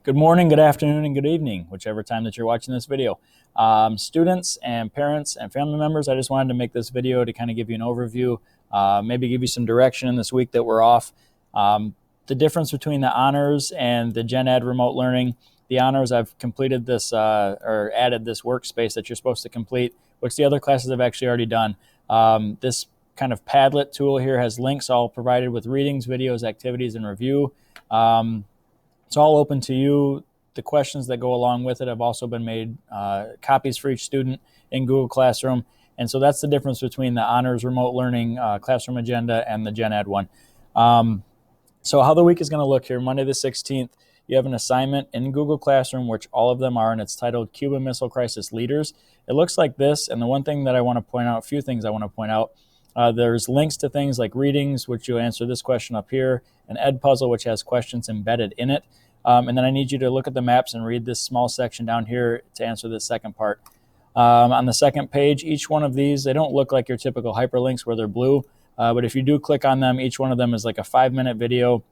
Good morning, good afternoon, and good evening, whichever time that you're watching this video. Students and parents and family members, I just wanted to make this video to kind of give you an overview, maybe give you some direction in this week that we're off. The difference between the honors and the Gen Ed remote learning. The honors, I've completed this or added this workspace that you're supposed to complete, which the other classes have actually already done. This kind of Padlet tool here has links all provided with readings, videos, activities, and review. It's all open to you. The questions that go along with it have also been made copies for each student in Google Classroom. And so that's the difference between the honors remote learning classroom agenda and the Gen Ed one. So how the week is going to look here, Monday the 16th, you have an assignment in Google Classroom, which all of them are, and it's titled Cuban Missile Crisis Leaders. It looks like this, and the one thing that I want to point out, a few things I want to point out, there's links to things like readings, which you'll answer this question up here, an Ed puzzle, which has questions embedded in it. And then I need you to look at the maps and read this small section down here to answer this second part. On the second page, each one of these, they don't look like your typical hyperlinks where they're blue, but if you do click on them, each one of them is like a 5-minute video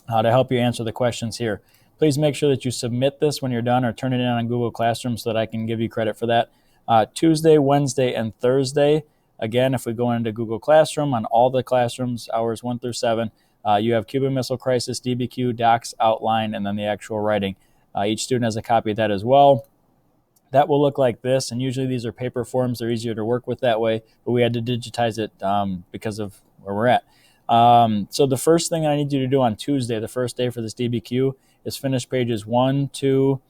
to help you answer the questions here. Please make sure that you submit this when you're done or turn it in on Google Classroom so that I can give you credit for that. Tuesday, Wednesday, and Thursday, again, if we go into Google Classroom on all the classrooms, hours 1 through 7, you have Cuban Missile Crisis, DBQ, docs, outline, and then the actual writing. Each student has a copy of that as well. That will look like this, and usually these are paper forms. They're easier to work with that way, but we had to digitize it because of where we're at. So the first thing I need you to do on Tuesday, the first day for this DBQ, is finish pages 1, 2,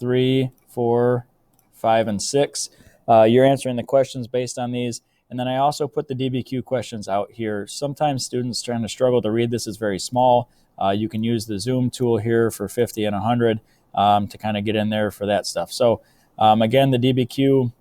3, 4, 5, and 6. You're answering the questions based on these. And then I also put the DBQ questions out here. Sometimes students trying to struggle to read this is very small. You can use the Zoom tool here for 50 and 100 to kind of get in there for that stuff. So again, the DBQ,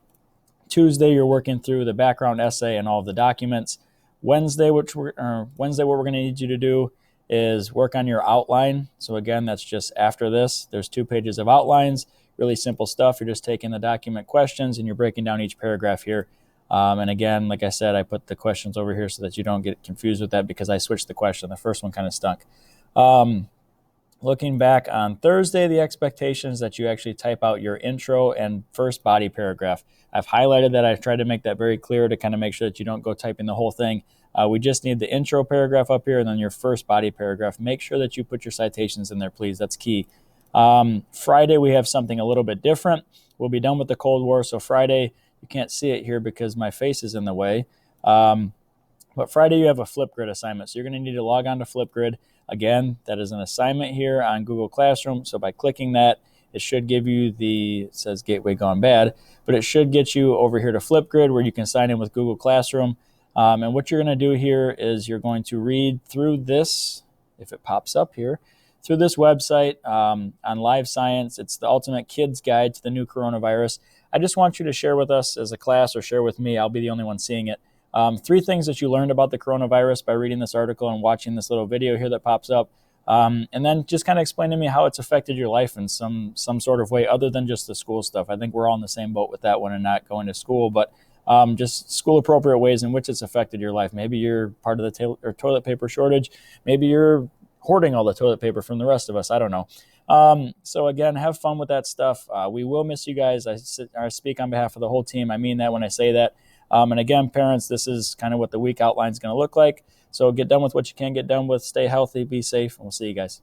Tuesday, you're working through the background essay and all of the documents. Wednesday, what we're going to need you to do is work on your outline. So again, that's just after this. There's 2 pages of outlines, really simple stuff. You're just taking the document questions and you're breaking down each paragraph here. And again, like I said, I put the questions over here so that you don't get confused with that because I switched the question. The first one kind of stunk. Looking back on Thursday, the expectation is that you actually type out your intro and first body paragraph. I've highlighted that. I've tried to make that very clear to kind of make sure that you don't go typing the whole thing. We just need the intro paragraph up here and then your first body paragraph. Make sure that you put your citations in there, please. That's key. Friday, we have something a little bit different. We'll be done with the Cold War. So Friday, you can't see it here because my face is in the way. But Friday, you have a Flipgrid assignment. So you're going to need to log on to Flipgrid. Again, that is an assignment here on Google Classroom. So by clicking that, it should give you it says Gateway Gone Bad, but it should get you over here to Flipgrid where you can sign in with Google Classroom. And what you're going to do here is you're going to read through this, if it pops up here, through this website on Live Science. It's the Ultimate Kids Guide to the New Coronavirus. I just want you to share with us as a class or share with me. I'll be the only one seeing it. 3 things that you learned about the coronavirus by reading this article and watching this little video here that pops up. And then just kind of explain to me how it's affected your life in some sort of way other than just the school stuff. I think we're all in the same boat with that one and not going to school, but just school-appropriate ways in which it's affected your life. Maybe you're part of the toilet paper shortage. Maybe you're hoarding all the toilet paper from the rest of us. I don't know. So again, have fun with that stuff. We will miss you guys. I speak on behalf of the whole team. I mean that when I say that. And again, parents, this is kind of what the week outline is going to look like. So get done with what you can get done with. Stay healthy, be safe, and we'll see you guys.